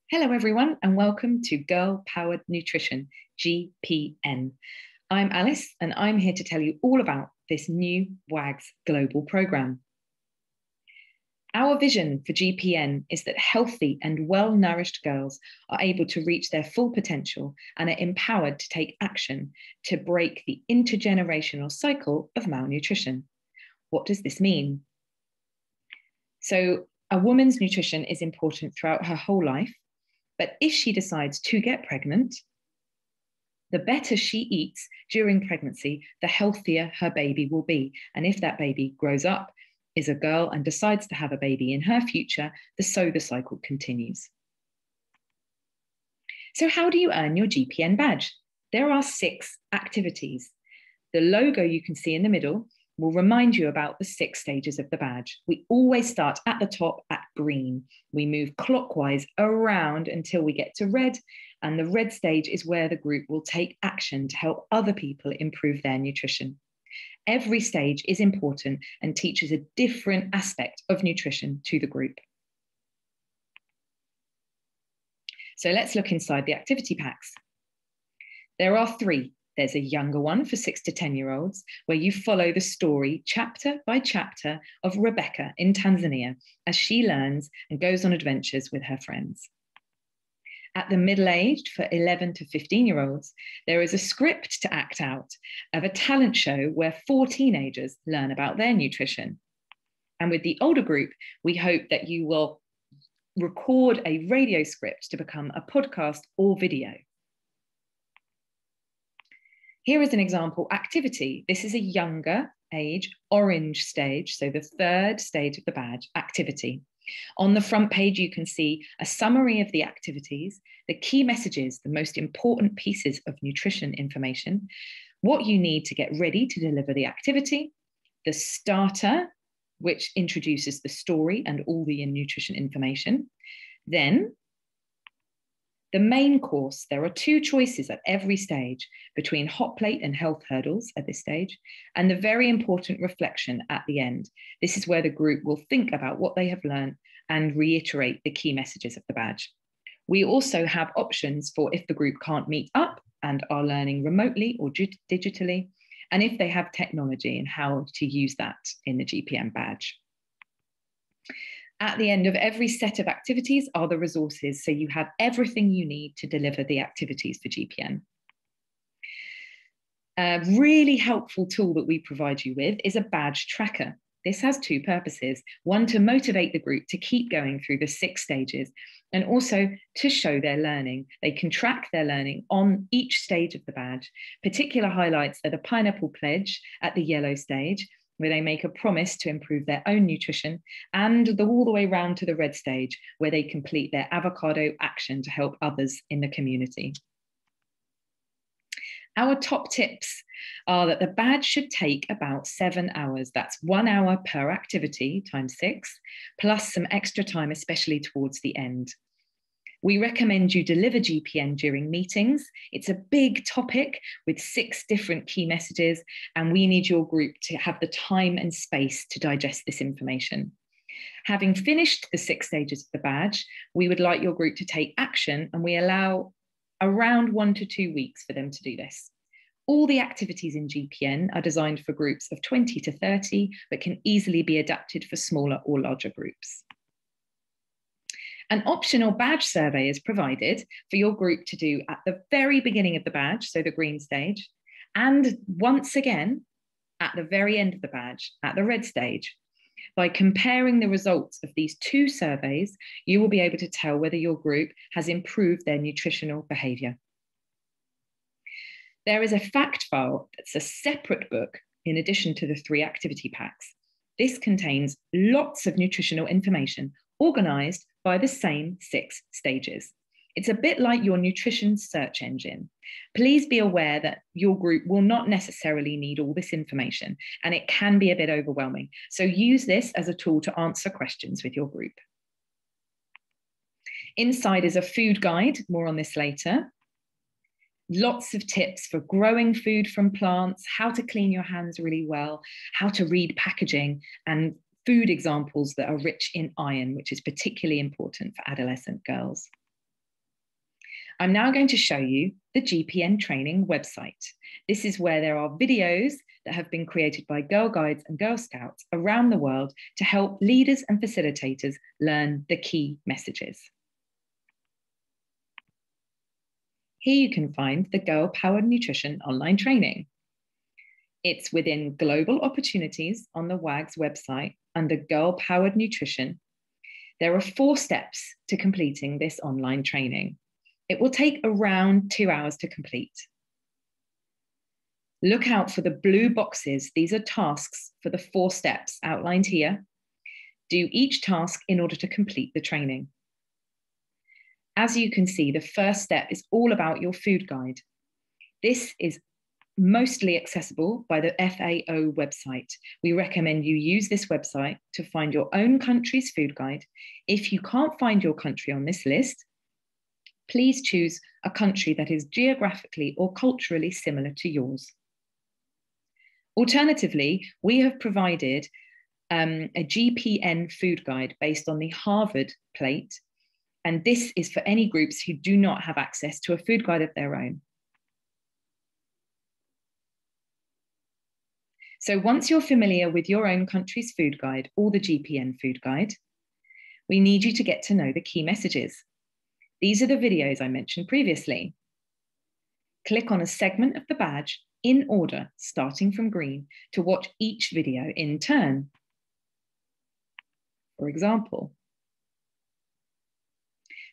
Hello, everyone, and welcome to Girl Powered Nutrition, GPN. I'm Alice, and I'm here to tell you all about this new WAGS global program. Our vision for GPN is that healthy and well-nourished girls are able to reach their full potential and are empowered to take action to break the intergenerational cycle of malnutrition. What does this mean? So, a woman's nutrition is important throughout her whole life. But if she decides to get pregnant, the better she eats during pregnancy, the healthier her baby will be. And if that baby grows up, is a girl, and decides to have a baby in her future, the cycle continues. So how do you earn your GPN badge? There are 6 activities. The logo you can see in the middle will remind you about the 6 stages of the badge. We always start at the top at green. We move clockwise around until we get to red, and the red stage is where the group will take action to help other people improve their nutrition. Every stage is important and teaches a different aspect of nutrition to the group. So let's look inside the activity packs. There are 3. There's a younger one for 6 to 10-year-olds, where you follow the story chapter by chapter of Rebecca in Tanzania as she learns and goes on adventures with her friends. At the middle-aged, for 11 to 15-year-olds, there is a script to act out of a talent show where 4 teenagers learn about their nutrition. And with the older group, we hope that you will record a radio script to become a podcast or video. Here is an example activity. This is a younger age, orange stage, so the 3rd stage of the badge, activity. On the front page, you can see a summary of the activities, the key messages, the most important pieces of nutrition information, what you need to get ready to deliver the activity, the starter, which introduces the story and all the nutrition information. Then the main course. There are 2 choices at every stage between hot plate and health hurdles at this stage, and the very important reflection at the end. This is where the group will think about what they have learned and reiterate the key messages of the badge. We also have options for if the group can't meet up and are learning remotely or digitally, and if they have technology and how to use that in the GPN badge. At the end of every set of activities are the resources, so you have everything you need to deliver the activities for GPN. A really helpful tool that we provide you with is a badge tracker. This has 2 purposes. One, to motivate the group to keep going through the 6 stages, and also to show their learning. They can track their learning on each stage of the badge. Particular highlights are the pineapple pledge at the yellow stage, where they make a promise to improve their own nutrition, and all the way round to the red stage, where they complete their avocado action to help others in the community. Our top tips are that the badge should take about 7 hours. That's 1 hour per activity times 6, plus some extra time, especially towards the end. We recommend you deliver GPN during meetings. It's a big topic with 6 different key messages, and we need your group to have the time and space to digest this information. Having finished the 6 stages of the badge, we would like your group to take action, and we allow around 1 to 2 weeks for them to do this. All the activities in GPN are designed for groups of 20 to 30, but can easily be adapted for smaller or larger groups. An optional badge survey is provided for your group to do at the very beginning of the badge, so the green stage, and once again at the very end of the badge, at the red stage. By comparing the results of these 2 surveys, you will be able to tell whether your group has improved their nutritional behaviour. There is a fact file that's a separate book in addition to the 3 activity packs. This contains lots of nutritional information organised by the same 6 stages. It's a bit like your nutrition search engine. Please be aware that your group will not necessarily need all this information, and it can be a bit overwhelming. So use this as a tool to answer questions with your group. Inside is a food guide, more on this later. Lots of tips for growing food from plants, how to clean your hands really well, how to read packaging, and food examples that are rich in iron, which is particularly important for adolescent girls. I'm now going to show you the GPN Training website. This is where there are videos that have been created by Girl Guides and Girl Scouts around the world to help leaders and facilitators learn the key messages. Here you can find the Girl Powered Nutrition online training. It's within Global Opportunities on the WAG's website under Girl Powered Nutrition. There are 4 steps to completing this online training. It will take around 2 hours to complete. Look out for the blue boxes. These are tasks for the 4 steps outlined here. Do each task in order to complete the training. As you can see, the first step is all about your food guide. This is mostly accessible by the FAO website. We recommend you use this website to find your own country's food guide. If you can't find your country on this list, please choose a country that is geographically or culturally similar to yours. Alternatively, we have provided a GPN food guide based on the Harvard plate, and this is for any groups who do not have access to a food guide of their own. So once you're familiar with your own country's food guide or the GPN food guide, we need you to get to know the key messages. These are the videos I mentioned previously. Click on a segment of the badge in order, starting from green, to watch each video in turn. For example,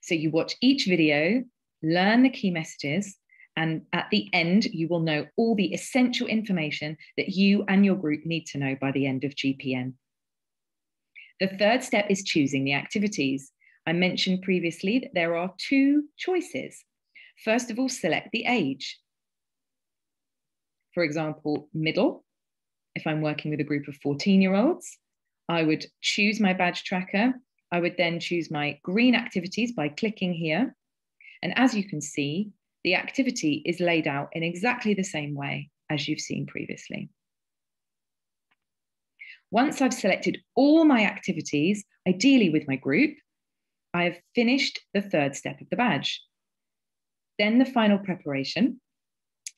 so you watch each video, learn the key messages, and at the end, you will know all the essential information that you and your group need to know by the end of GPN. The third step is choosing the activities. I mentioned previously that there are 2 choices. First of all, select the age. For example, middle. If I'm working with a group of 14-year-olds, I would choose my badge tracker. I would then choose my green activities by clicking here. And as you can see, the activity is laid out in exactly the same way as you've seen previously. Once I've selected all my activities, ideally with my group, I have finished the third step of the badge. Then the final preparation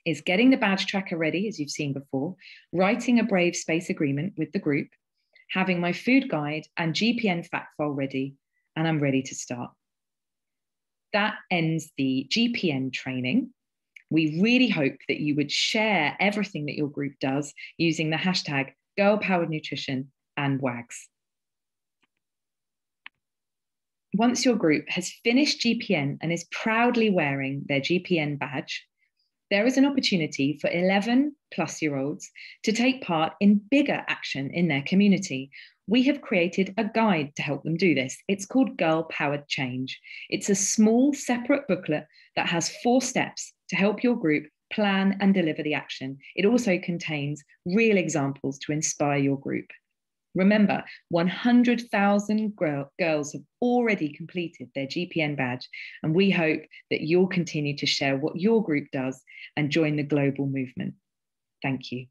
is getting the badge tracker ready, as you've seen before, writing a brave space agreement with the group, having my food guide and GPN fact file ready, and I'm ready to start. That ends the GPN training. We really hope that you would share everything that your group does using the hashtag Girl Powered Nutrition and WAGs. Once your group has finished GPN and is proudly wearing their GPN badge, there is an opportunity for 11-plus-year-olds to take part in bigger action in their community. We have created a guide to help them do this. It's called Girl Powered Change. It's a small, separate booklet that has 4 steps to help your group plan and deliver the action. It also contains real examples to inspire your group. Remember, 100,000 girls have already completed their GPN badge, and we hope that you'll continue to share what your group does and join the global movement. Thank you.